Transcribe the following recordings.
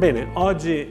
Bene, oggi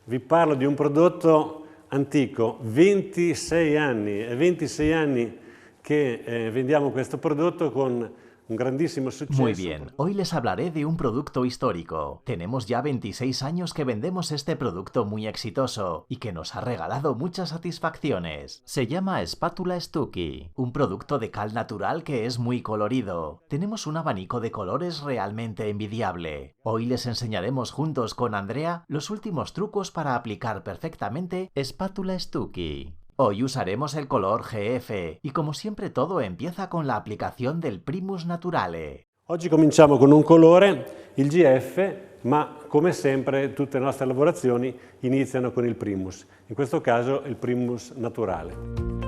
vi parlo di un prodotto antico, 26 anni, è 26 anni che vendiamo questo prodotto con un grandísimo suceso. Muy bien, hoy les hablaré de un producto histórico. Tenemos ya 26 años que vendemos este producto muy exitoso y que nos ha regalado muchas satisfacciones. Se llama espátula Stucky, un producto de cal natural que es muy colorido. Tenemos un abanico de colores realmente envidiable. Hoy les enseñaremos juntos con Andrea los últimos trucos para aplicar perfectamente espátula Stucky. Hoy usaremos el color GF y como siempre todo empieza con la aplicación del Primus Naturale. Oggi cominciamo con un colore, il GF, ma come sempre tutte le nostre lavorazioni iniziano con il Primus, in questo caso il Primus Naturale.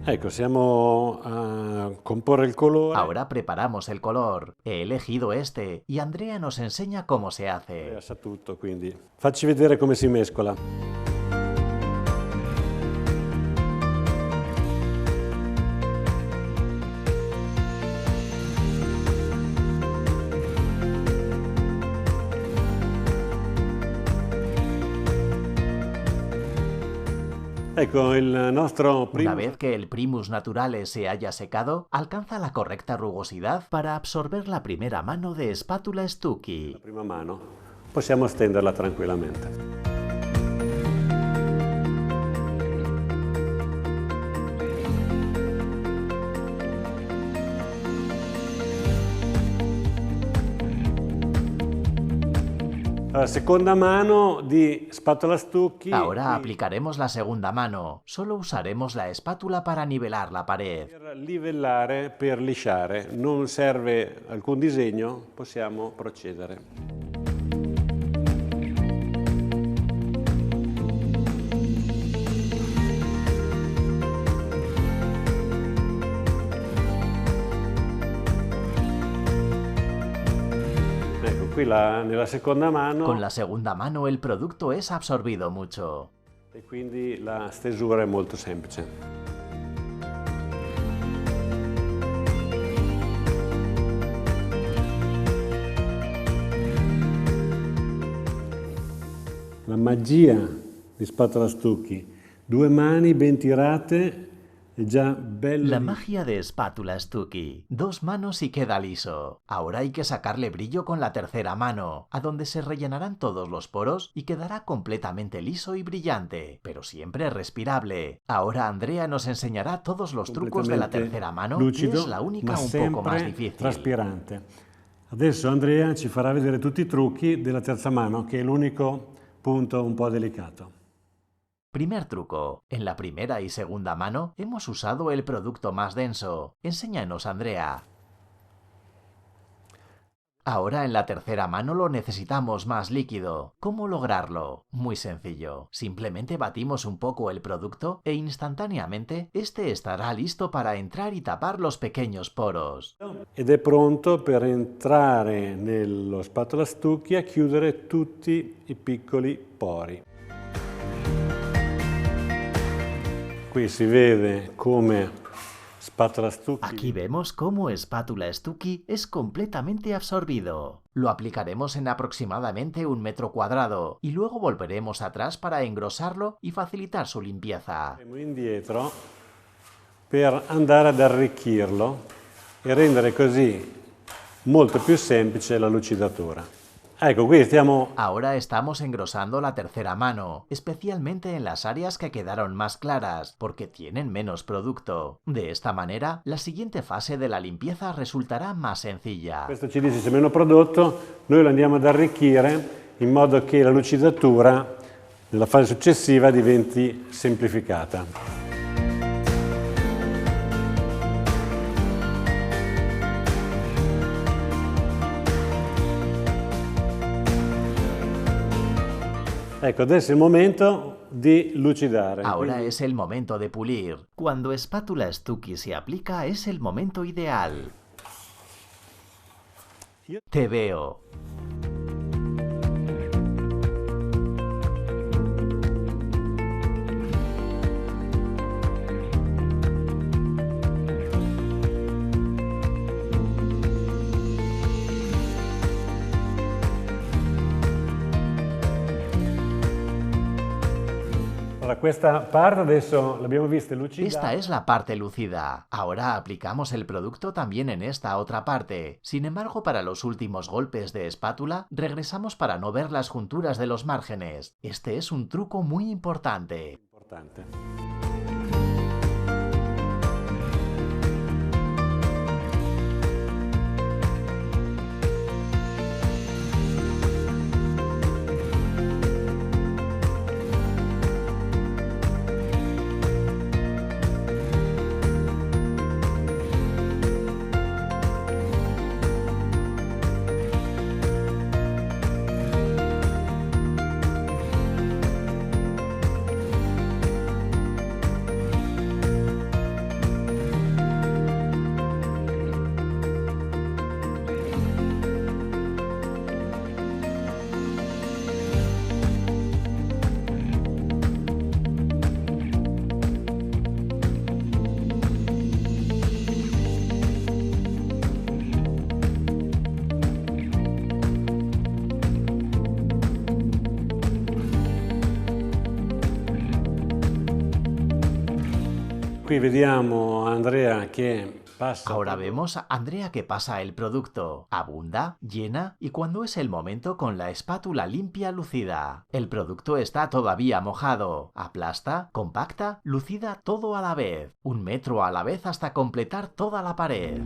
Ecco, siamo a comporre il colore. Ahora preparamos el color. He elegido este y Andrea nos enseña cómo se hace. Sa tutto, quindi facci vedere come si mescola. Ecco, il nostro Una vez que el Primus Naturale se haya secado, alcanza la correcta rugosidad para absorber la primera mano de espátula Stucky. La prima mano, possiamo stenderla tranquillamente. La seconda mano di spatola Stucky. Ahora aplicaremos la segunda mano. Solo usaremos la espátula para nivelar la pared. Per livellare, per lisciare, non serve alcun disegno, possiamo procedere. Qui nella seconda mano. Con la segunda mano el producto es absorbido mucho. E quindi la stesura è molto semplice. La magia di spatola Stucky, 2 mani ben tirate. La magia de espátula Stucky. 2 manos y queda liso. Ahora hay que sacarle brillo con la tercera mano, a donde se rellenarán todos los poros y quedará completamente liso y brillante, pero siempre respirable. Ahora Andrea nos enseñará todos los trucos de la tercera mano, lucido, que es la única un poco más difícil. Traspirante. Adesso Andrea ci farà vedere tutti i trucchi della terza mano, che è l'unico punto un po' delicato. Primer truco. En la primera y segunda mano hemos usado el producto más denso. Enséñanos, Andrea. Ahora en la tercera mano lo necesitamos más líquido. ¿Cómo lograrlo? Muy sencillo. Simplemente batimos un poco el producto e instantáneamente este estará listo para entrar y tapar los pequeños poros. Ed è pronto per entrare nello spatola Stucky a chiudere tutti i piccoli pori. Qui si vede come spatola Stucky. Aquí vemos cómo espátula Stucky es completamente absorbido. Lo aplicaremos en aproximadamente 1 metro cuadrado y luego volveremos atrás para engrosarlo y facilitar su limpieza. Andiamo indietro per andare ad arricchirlo e rendere così molto più semplice la lucidatura. Ecco, qui stiamo. Ahora estamos engrosando la tercera mano, especialmente en las áreas que quedaron más claras, porque tienen menos producto. De esta manera, la siguiente fase de la limpieza resultará más sencilla. Questo ci dice c'è meno prodotto, noi lo andiamo ad arricchire in modo che la lucidatura nella fase successiva diventi semplificata. Ecco, adesso è il momento di lucidare. Ahora es el momento de pulir. Cuando espátula Stucky se aplica es el momento ideal. Te veo. Allora, questa parte adesso l'abbiamo vista lucida. Esta es la parte lucida. Ahora aplicamos el producto también en esta otra parte. Sin embargo, para los últimos golpes de espátula, regresamos para no ver las junturas de los márgenes. Este es un truco muy importante. Qui vediamo Andrea che pasa. Ahora vemos a Andrea que pasa el producto. Abunda, llena y cuando es el momento con la espátula limpia lucida. El producto está todavía mojado. Aplasta, compacta, lucida todo a la vez. 1 metro a la vez hasta completar toda la pared.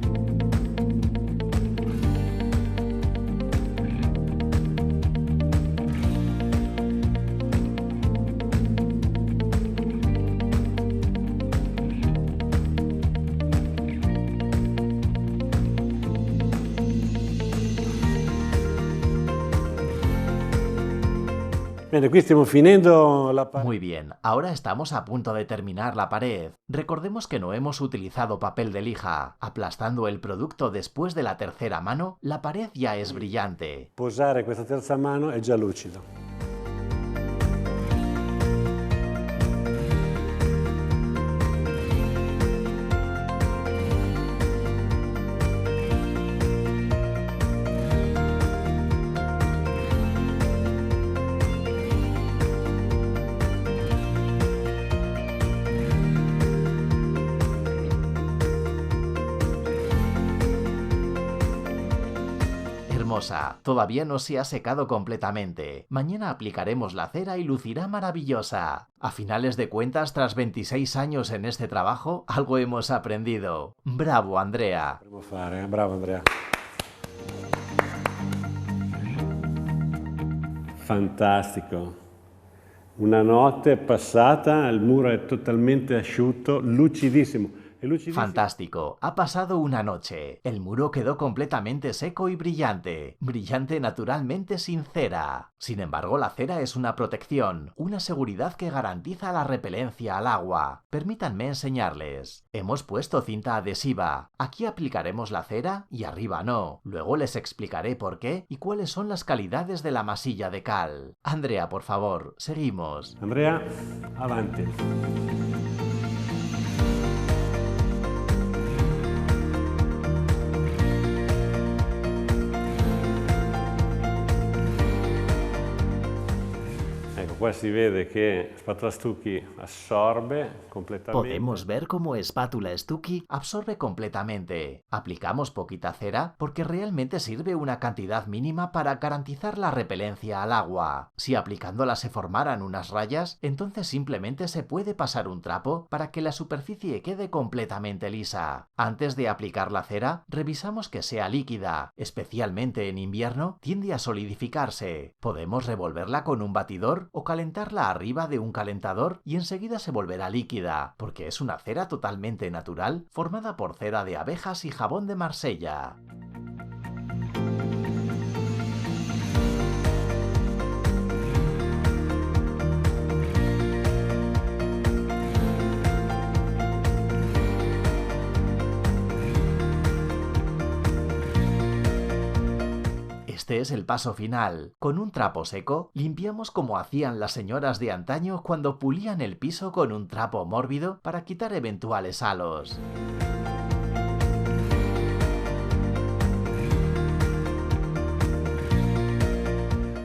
Bene, qui stiamo finendo la parte. Muy bien, ahora estamos a punto de terminar la pared. Recordemos que no hemos utilizado papel de lija. Aplastando el producto después de la tercera mano, la pared ya es brillante. Posare questa terza mano è già lucido. Todavía no se ha secado completamente. Mañana aplicaremos la cera y lucirá maravillosa. A finales de cuentas, tras 26 años en este trabajo, algo hemos aprendido. ¡Bravo, Andrea! Bravo, Andrea. Fantastico. Una notte passata, il muro è totalmente asciutto, lucidissimo. Fantástico. Ha pasado una noche. El muro quedó completamente seco y brillante. Brillante naturalmente sin cera. Sin embargo, la cera es una protección, una seguridad que garantiza la repelencia al agua. Permítanme enseñarles. Hemos puesto cinta adhesiva. Aquí aplicaremos la cera y arriba no. Luego les explicaré por qué y cuáles son las calidades de la masilla de cal. Andrea, por favor, seguimos. Andrea, avanti. Qua si vede che spatola Stucchi assorbe completamente. Podemos ver cómo espátula Stucchi absorbe completamente. Aplicamos poquita cera porque realmente sirve una cantidad mínima para garantizar la repelencia al agua. Si aplicándola se formaran unas rayas, entonces simplemente se puede pasar un trapo para que la superficie quede completamente lisa. Antes de aplicar la cera, revisamos que sea líquida. Especialmente en invierno, tiende a solidificarse. Podemos revolverla con un batidor o calentarla arriba de un calentador y enseguida se volverá líquida, porque es una cera totalmente natural formada por cera de abejas y jabón de Marsella. Este es el paso final. Con un trapo seco, limpiamos como hacían las señoras de antaño cuando pulían el piso con un trapo mórbido para quitar eventuales halos.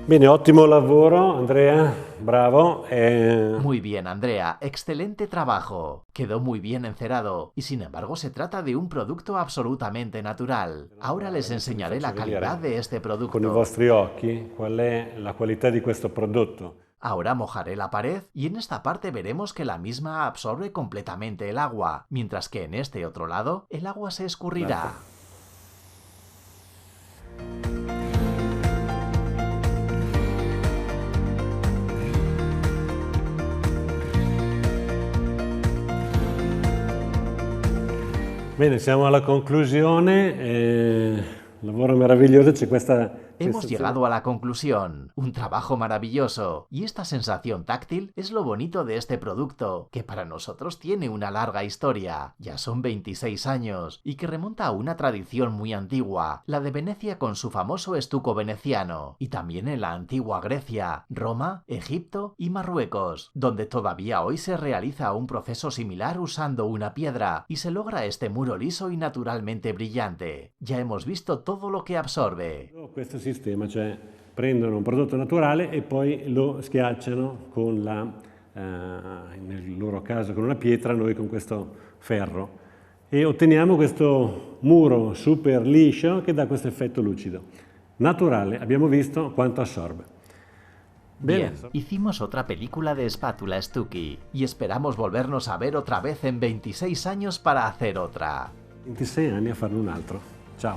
Bene, ottimo lavoro, Andrea, bravo. Muy bien, Andrea, excelente trabajo. Quedó muy bien encerado y sin embargo se trata de un producto absolutamente natural. Ahora les enseñaré la calidad de este Con i producto. vostri occhi qual è la qualità di questo prodotto. Ahora mojaré la pared y en esta parte veremos que la misma absorbe completamente el agua, mientras que en este otro lado el agua se escurrirá. Bene, siamo alla conclusione, lavoro meraviglioso, c'è questa Hemos sensazione. llegado a la conclusión. Un trabajo maravilloso. Y esta sensación táctil es lo bonito de este producto, que para nosotros tiene una larga historia. Ya son 26 años, y que remonta a una tradición muy antigua, la de Venecia con su famoso estuco veneciano, y también en la antigua Grecia, Roma, Egipto y Marruecos, donde todavía hoy se realiza un proceso similar usando una piedra, y se logra este muro liso y naturalmente brillante. Ya hemos visto todo lo que absorbe. Questo sistema, cioè prendono un prodotto naturale e poi lo schiacciano con nel loro caso con una pietra, noi con questo ferro, e otteniamo questo muro super liscio che dà questo effetto lucido. Naturale, abbiamo visto quanto assorbe. Bien, hicimos otra película de espátula Stucky y esperamos volvernos a ver otra vez en 26 años para hacer otra. 26 anni a farne un altro. Ciao.